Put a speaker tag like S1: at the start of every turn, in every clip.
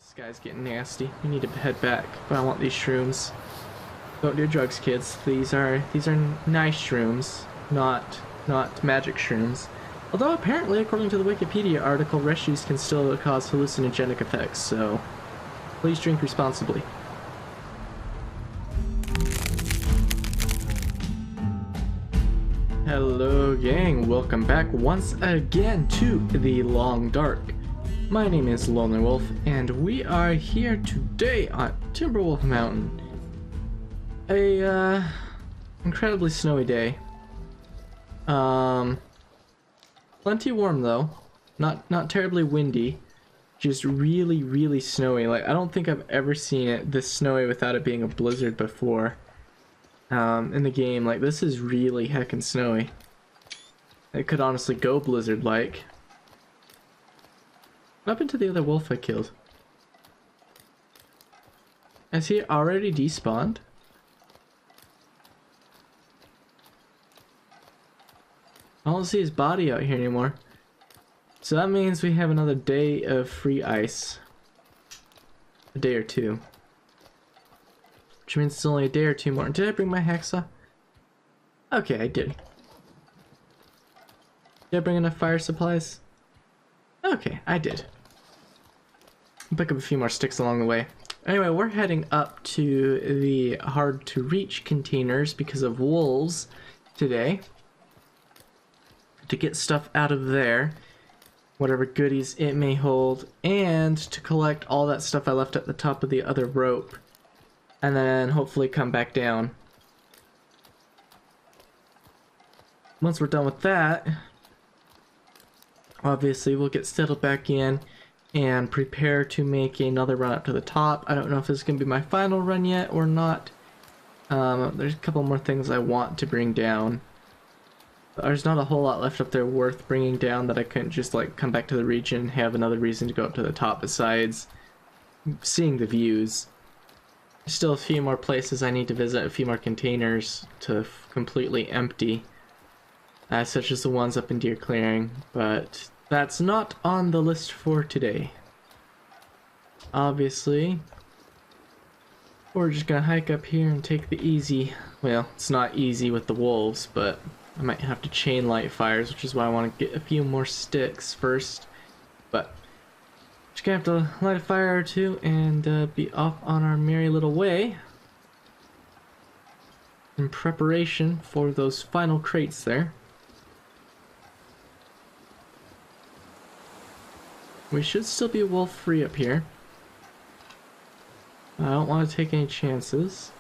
S1: This guy's getting nasty. We need to head back, but I want these shrooms. Don't do drugs, kids. These are nice shrooms, not magic shrooms. Although apparently, according to the Wikipedia article, rescues can still cause hallucinogenic effects, so please drink responsibly. Hello gang, welcome back once again to the Long Dark. My name is Lonelywolf, and we are here today on Timberwolf Mountain. A incredibly snowy day. Plenty warm though, not terribly windy, just really snowy. Like, I don't think I've ever seen it this snowy without it being a blizzard before. In the game, like, this is really heckin' snowy. It could honestly go blizzard-like. What happened to the other wolf I killed? Has he already despawned? I don't see his body out here anymore. So that means we have another day of free ice. A day or two. Which means it's only a day or two more. Did I bring my hacksaw? Okay, I did. Did I bring enough fire supplies? Okay, I did. I'll pick up a few more sticks along the way. Anyway, we're heading up to the hard-to-reach containers because of wolves today. To get stuff out of there. Whatever goodies it may hold. And to collect all that stuff I left at the top of the other rope. And then hopefully come back down. Once we're done with that, obviously we'll get settled back in and prepare to make another run up to the top. I don't know if this is going to be my final run yet or not. There's a couple more things I want to bring down. But there's not a whole lot left up there worth bringing down that I couldn't just like come back to the region and have another reason to go up to the top besides seeing the views. Still a few more places I need to visit, a few more containers to completely empty, such as the ones up in Deer Clearing, but that's not on the list for today. Obviously, we're just gonna hike up here and take the easy, well, it's not easy with the wolves, but I might have to chain light fires, which is why I want to get a few more sticks first, but just gonna have to light a fire or two and be off on our merry little way in preparation for those final crates there. We should still be wolf free up here. I don't want to take any chances.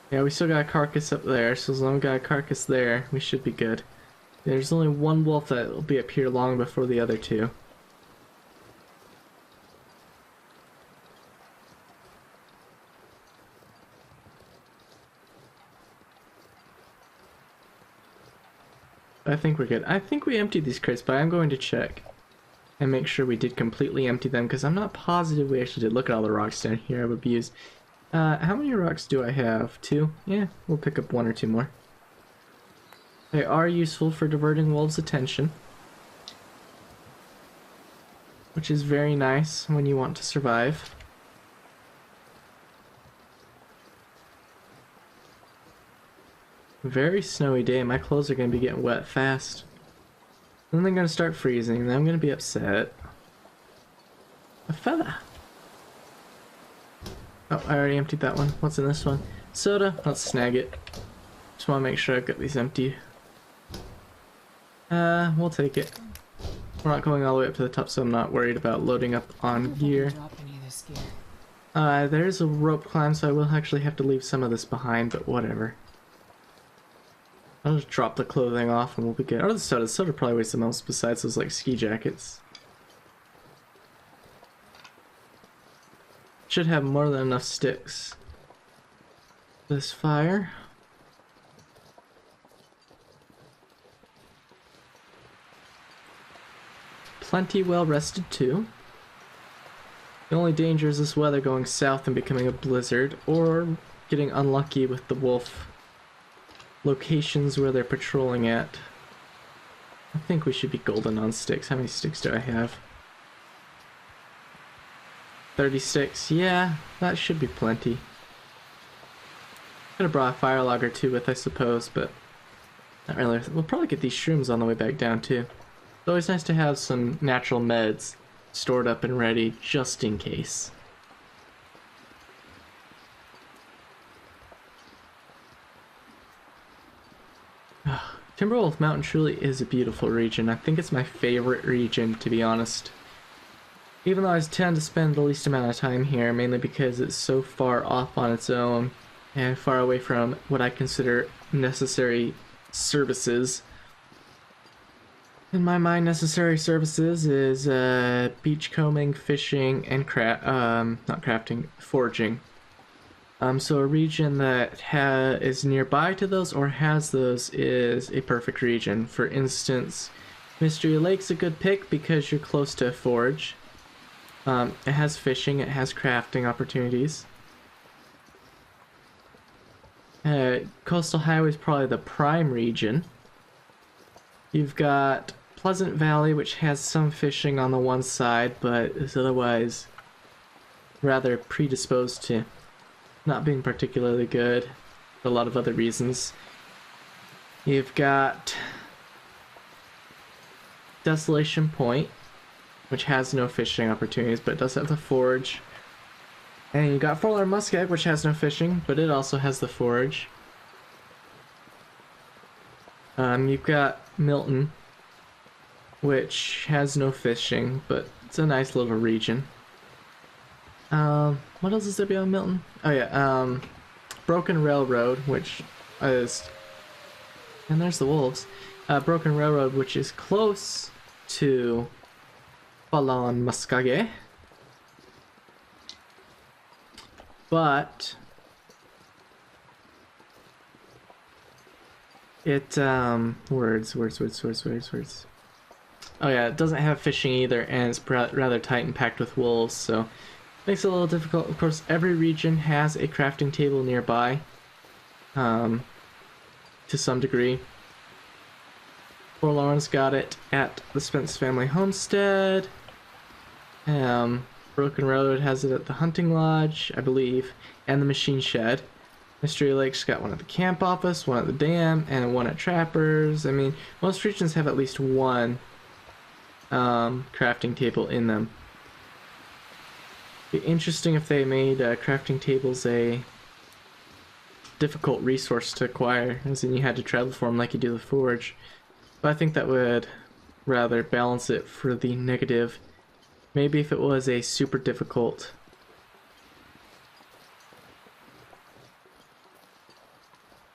S1: Yeah, we still got a carcass up there, so as long as we got a carcass there, we should be good. There's only one wolf that will be up here long before the other two. I think we're good. I think we emptied these crates, but I'm going to check and make sure we did completely empty them because I'm not positive we actually did. Look at all the rocks down here I've abused. How many rocks do I have? 2? Yeah, we'll pick up 1 or 2 more. They are useful for diverting wolves' attention, which is very nice when you want to survive. Very snowy day. My clothes are going to be getting wet fast. Then they're going to start freezing, and then I'm going to be upset. A fella. Oh, I already emptied that one. What's in this one? Soda. Let's snag it. Just want to make sure I've got these empty. We'll take it. We're not going all the way up to the top, so I'm not worried about loading up on gear. There's a rope climb, so I will actually have to leave some of this behind, but whatever. I'll just drop the clothing off and we'll be good. Or the soda. The soda probably weighs the most besides those like ski jackets. Should have more than enough sticks. This fire. Plenty well rested too. The only danger is this weather going south and becoming a blizzard, or getting unlucky with the wolf locations where they're patrolling at. I think we should be golden on sticks. How many sticks do I have? 36. Yeah, that should be plenty. Could have brought a fire log or two with, I suppose, but not really. We'll probably get these shrooms on the way back down too. It's always nice to have some natural meds stored up and ready just in case. Timberwolf Mountain truly is a beautiful region. I think it's my favorite region, to be honest. Even though I tend to spend the least amount of time here, mainly because it's so far off on its own and far away from what I consider necessary services. In my mind, necessary services is beachcombing, fishing, and not crafting, foraging. So a region that is nearby to those or has those is a perfect region. For instance, Mystery Lake's a good pick because you're close to a forge. It has fishing, it has crafting opportunities. Coastal Highway is probably the prime region. You've got Pleasant Valley, which has some fishing on the one side, but is otherwise rather predisposed to not being particularly good for a lot of other reasons. You've got Desolation Point, which has no fishing opportunities, but it does have the forge. And you got Forlorn Muskeg, which has no fishing, but it also has the forge. You've got Milton, which has no fishing, but it's a nice little region. What else is there beyond Milton? Oh yeah, Broken Railroad, which is... And there's the wolves. Broken Railroad, which is close to Forlorn Muskeg. But it words. Oh yeah, it doesn't have fishing either, and it's rather tight and packed with wolves, so makes it a little difficult. Of course, every region has a crafting table nearby, to some degree. Forlorn's got it at the Spence family homestead. Broken Railroad has it at the hunting lodge, I believe, and the machine shed. Mystery Lake's got one at the camp office, one at the dam, and one at Trappers. I mean, most regions have at least one crafting table in them. It'd be interesting if they made crafting tables a difficult resource to acquire, as in you had to travel for them like you do the forge. But I think that would rather balance it for the negative. Maybe if it was a super difficult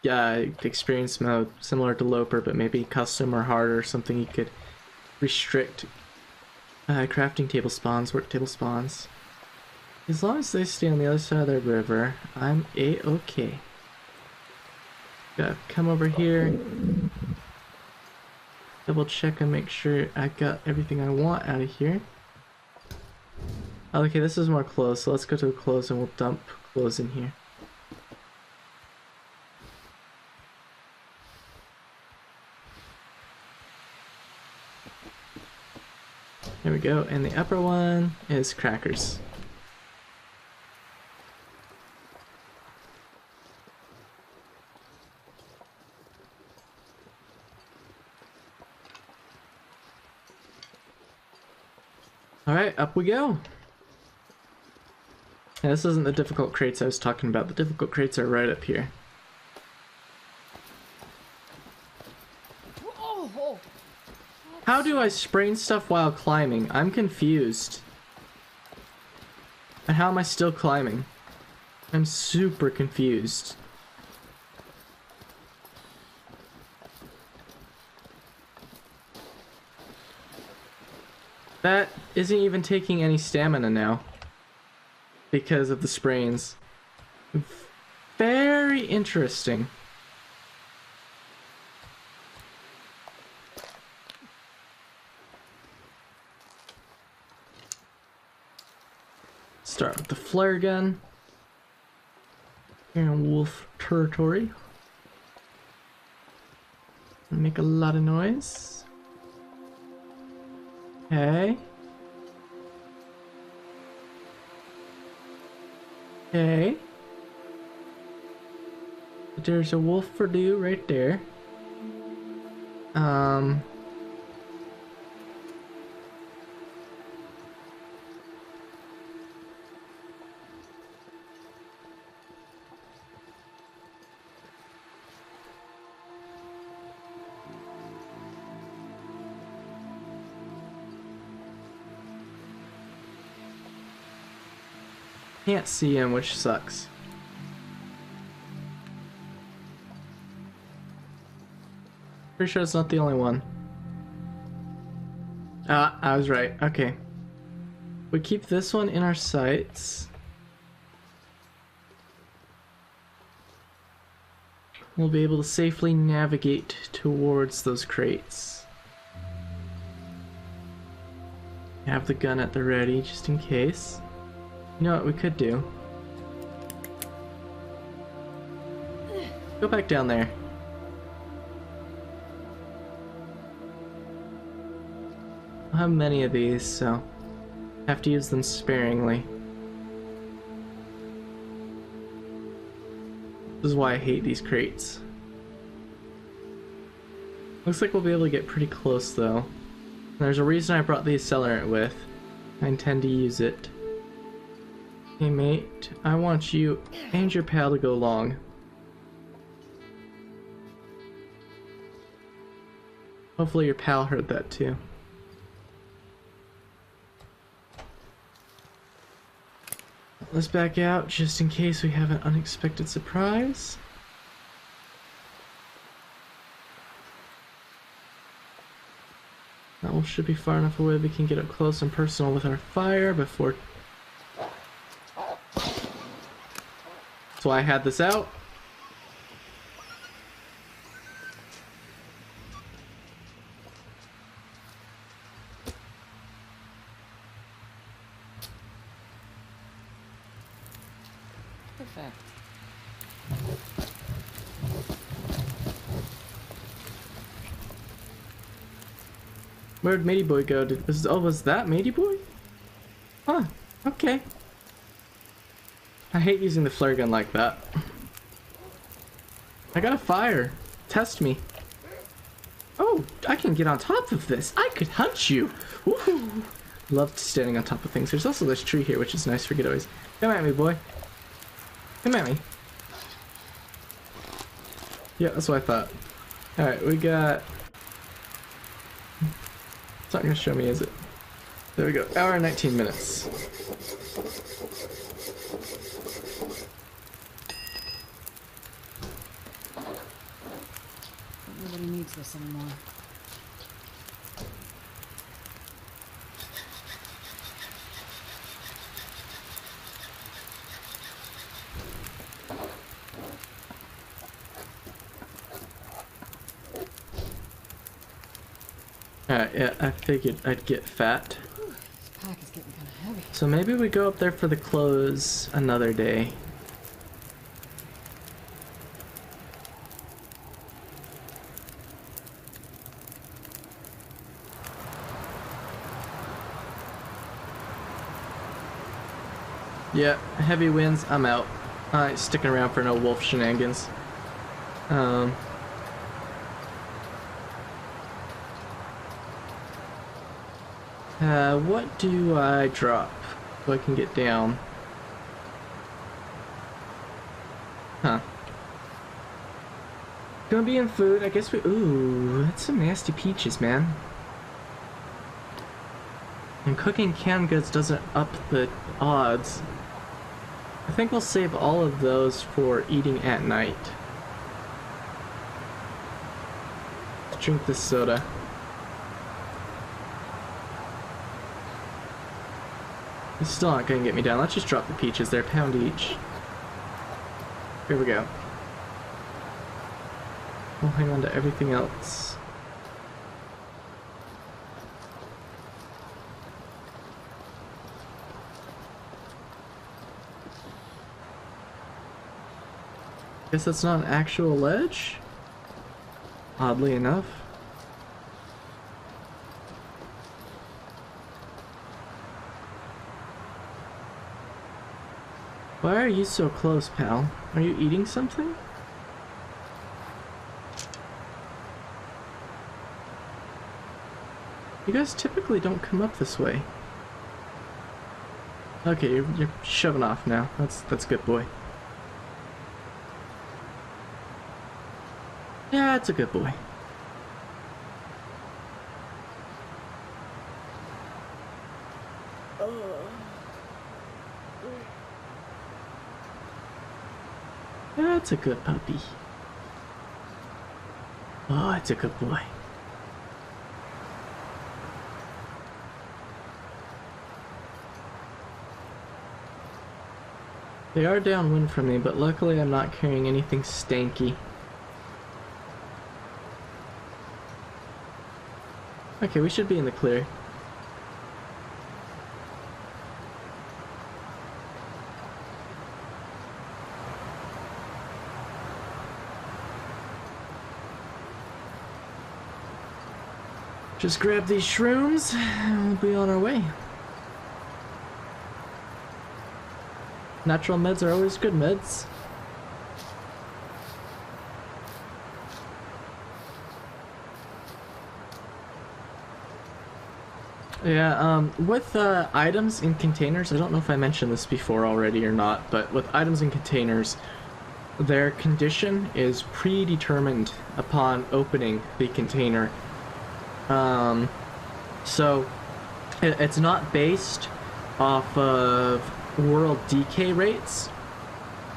S1: experience mode, similar to Loper, but maybe custom or hard or something, you could restrict crafting table spawns, work table spawns. As long as they stay on the other side of the river, I'm a-okay. Gotta come over here, double check and make sure I got everything I want out of here. Okay, this is more clothes, so let's go to the clothes and we'll dump clothes in here. There we go, and the upper one is crackers. Alright, up we go. Now, this isn't the difficult crates I was talking about. The difficult crates are right up here. How do I sprain stuff while climbing? I'm confused. And how am I still climbing? I'm super confused. That isn't even taking any stamina now because of the sprains. Very interesting. Start with the flare gun. Here in wolf territory. Make a lot of noise. Okay. Okay. There's a wolf for do right there. Can't see him, which sucks. Pretty sure it's not the only one. Ah, I was right. Okay. We keep this one in our sights. We'll be able to safely navigate towards those crates. Have the gun at the ready just in case. You know what we could do? Go back down there. I have many of these, so have to use them sparingly. This is why I hate these crates. Looks like we'll be able to get pretty close though. There's a reason I brought the accelerant with. I intend to use it. Hey mate, I want you and your pal to go long. Hopefully your pal heard that too. Let's back out just in case we have an unexpected surprise. That one should be far enough away we can get up close and personal with our fire before... That's why I had this out.
S2: Perfect.
S1: Where'd Matey Boy go? Was that Matey Boy? Huh, okay. I hate using the flare gun like that. I got a fire. Test me. Oh, I can get on top of this. I could hunt you. Woohoo! Love standing on top of things. There's also this tree here, which is nice for getaways. Come at me, boy. Come at me. Yeah, that's what I thought. Alright, we got... It's not gonna show me, is it? There we go. Hour and 19 minutes.
S2: Nobody needs this anymore.
S1: Alright, yeah, I figured I'd get fat.
S2: Whew, this pack is getting kind of heavy.
S1: So maybe we go up there for the clothes another day. Yeah, heavy winds, I'm out. I ain't sticking around for no wolf shenanigans. What do I drop so I can get down? Huh. Gonna be in food, I guess we... Ooh, that's some nasty peaches, man. And cooking canned goods doesn't up the odds. I think we'll save all of those for eating at night. Let's drink this soda. It's still not gonna get me down. Let's just drop the peaches there, pound each. Here we go. We'll hang on to everything else. Guess that's not an actual ledge? Oddly enough. Why are you so close, pal? Are you eating something? You guys typically don't come up this way. Okay, you're shoving off now. That's good, boy. Yeah, it's a good boy. That's a good puppy. Oh, it's a good boy. They are downwind from me, but luckily I'm not carrying anything stanky. Okay, we should be in the clear. Just grab these shrooms and we'll be on our way. Natural meds are always good meds. Yeah, with items in containers, I don't know if I mentioned this before already or not, but with items in containers, their condition is predetermined upon opening the container. So it's not based off of world decay rates.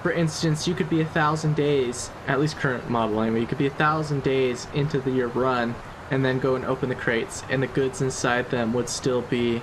S1: For instance, you could be 1,000 days, at least current model anyway, you could be 1,000 days into your run and then go and open the crates, and the goods inside them would still be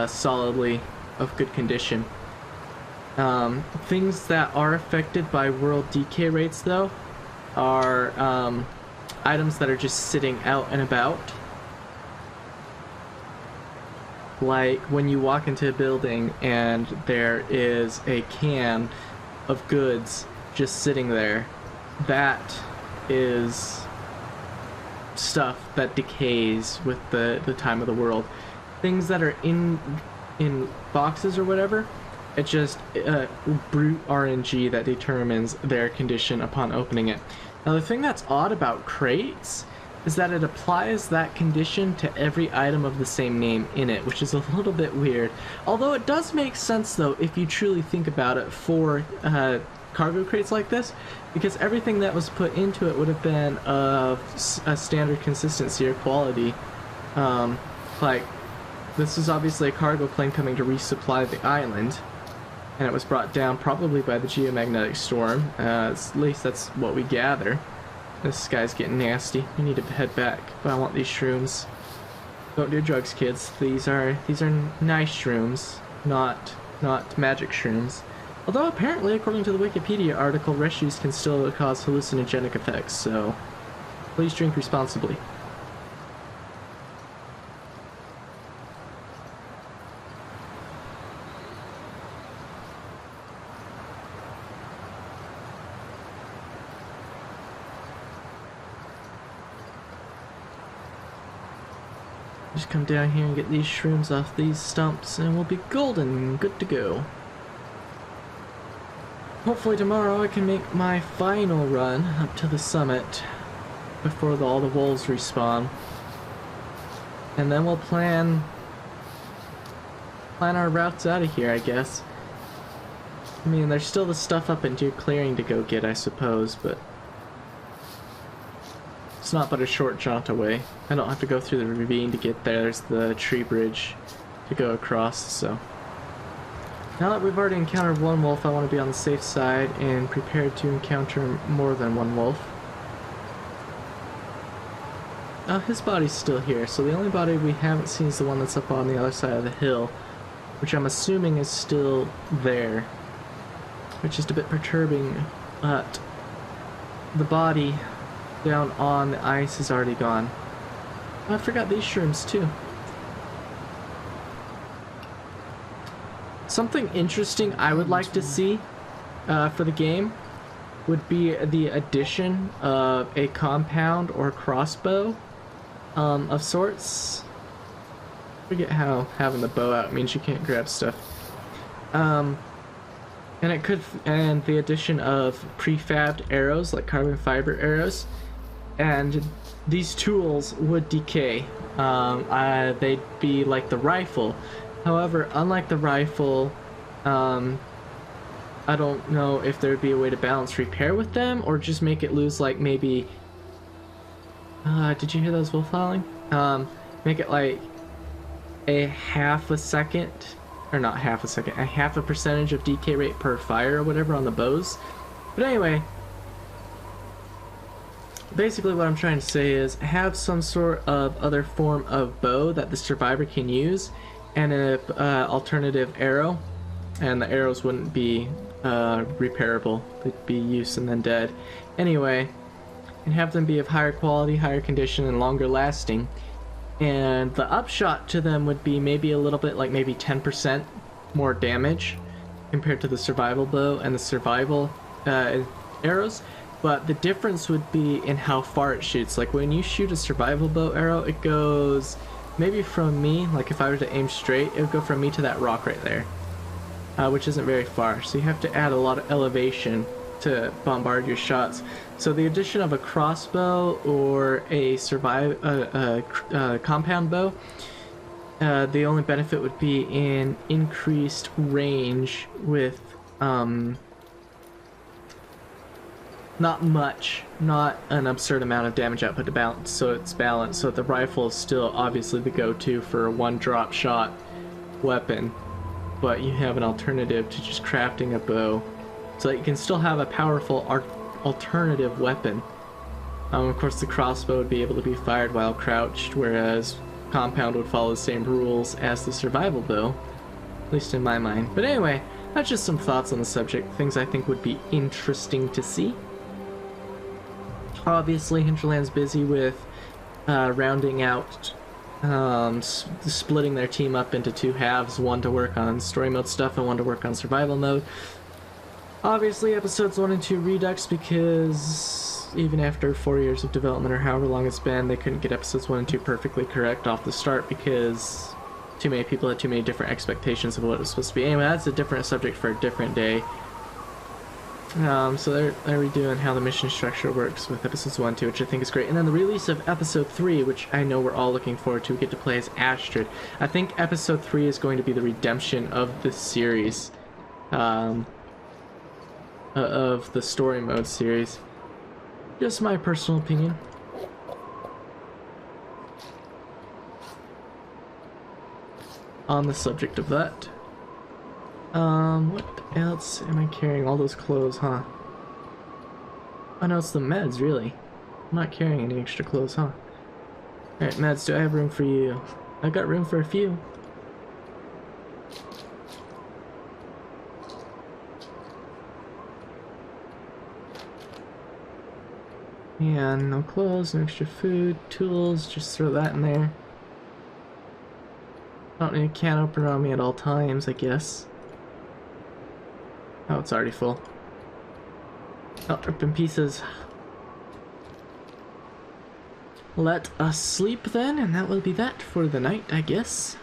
S1: solidly of good condition. Things that are affected by world decay rates, though, are items that are just sitting out and about. Like when you walk into a building and there is a can of goods just sitting there, that is stuff that decays with the time of the world. Things that are in boxes or whatever, it's just brute RNG that determines their condition upon opening it. Now the thing that's odd about crates is that it applies that condition to every item of the same name in it, which is a little bit weird. Although it does make sense though if you truly think about it for cargo crates like this, because everything that was put into it would have been of a standard consistency or quality. Like, this is obviously a cargo plane coming to resupply the island, and it was brought down probably by the geomagnetic storm. At least that's what we gather. This guy's getting nasty. We need to head back, but I want these shrooms. Don't do drugs, kids. These are nice shrooms, not magic shrooms. Although apparently, according to the Wikipedia article, rescues can still cause hallucinogenic effects, so please drink responsibly. Just come down here and get these shrooms off these stumps and we'll be golden and good to go. Hopefully tomorrow I can make my final run up to the summit before all the wolves respawn. And then we'll plan our routes out of here, I guess. I mean, there's still the stuff up into your clearing to go get, I suppose, but it's not but a short jaunt away. I don't have to go through the ravine to get there. There's the tree bridge to go across, so. Now that we've already encountered one wolf, I want to be on the safe side and prepared to encounter more than one wolf. His body's still here, so the only body we haven't seen is the one that's up on the other side of the hill, which I'm assuming is still there, which is a bit perturbing, but the body down on the ice is already gone. Oh, I forgot these shrooms too. Something interesting I would like to see for the game would be the addition of a compound or crossbow of sorts. I forget how having the bow out means you can't grab stuff. And it could, and the addition of prefabbed arrows, like carbon fiber arrows, and these tools would decay. They'd be like the rifle. However, unlike the rifle, I don't know if there'd be a way to balance repair with them, or just make it lose like maybe... did you hear those wolf howling? Make it like a half a second, or not half a second, a half a percentage of decay rate per fire or whatever on the bows. But anyway, basically what I'm trying to say is have some sort of other form of bow that the survivor can use, and an alternative arrow, and the arrows wouldn't be repairable. They'd be used and then dead. Anyway, and have them be of higher quality, higher condition, and longer lasting. And the upshot to them would be maybe a little bit, like maybe 10% more damage compared to the survival bow and the survival arrows. But the difference would be in how far it shoots. Like when you shoot a survival bow arrow, it goes maybe from me, like if I were to aim straight, it would go from me to that rock right there, which isn't very far. So you have to add a lot of elevation to bombard your shots. So the addition of a crossbow or a compound bow, the only benefit would be in increased range with not much, not an absurd amount of damage output to balance, so it's balanced. So the rifle is still obviously the go-to for a one-drop shot weapon, but you have an alternative to just crafting a bow, so that you can still have a powerful alternative weapon. Of course, the crossbow would be able to be fired while crouched, whereas compound would follow the same rules as the survival bow, at least in my mind. But anyway, that's just some thoughts on the subject, things I think would be interesting to see. Obviously, Hinterland's busy with rounding out, splitting their team up into two halves, one to work on story mode stuff and one to work on survival mode. Obviously, episodes 1 and 2 redux, because even after 4 years of development or however long it's been, they couldn't get episodes 1 and 2 perfectly correct off the start because too many people had too many different expectations of what it was supposed to be. Anyway, that's a different subject for a different day. So they're redoing how the mission structure works with episodes 1 and 2, which I think is great. And then the release of episode 3, which I know we're all looking forward to. We get to play as Astrid. I think episode 3 is going to be the redemption of this series. Of the story mode series. Just my personal opinion. On the subject of that. What else am I carrying? All those clothes, huh? Oh no, it's the meds, really. I'm not carrying any extra clothes, huh? Alright, meds, do I have room for you? I've got room for a few. And no clothes, no extra food, tools, just throw that in there. Don't need a can opener on me at all times, I guess. Oh, it's already full. Oh, rip in pieces. Let us sleep then, and that will be that for the night, I guess.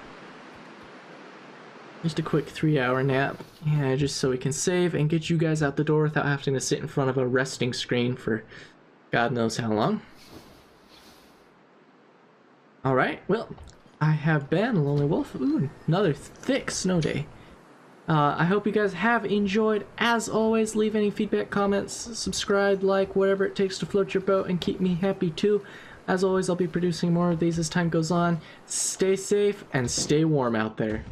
S1: Just a quick 3-hour nap, yeah, just so we can save and get you guys out the door without having to sit in front of a resting screen for God knows how long. Alright, well, I have been Lonelywolf. Ooh, another thick snow day. I hope you guys have enjoyed. As always, leave any feedback, comments, subscribe, like, whatever it takes to float your boat and keep me happy too. As always, I'll be producing more of these as time goes on. Stay safe and stay warm out there.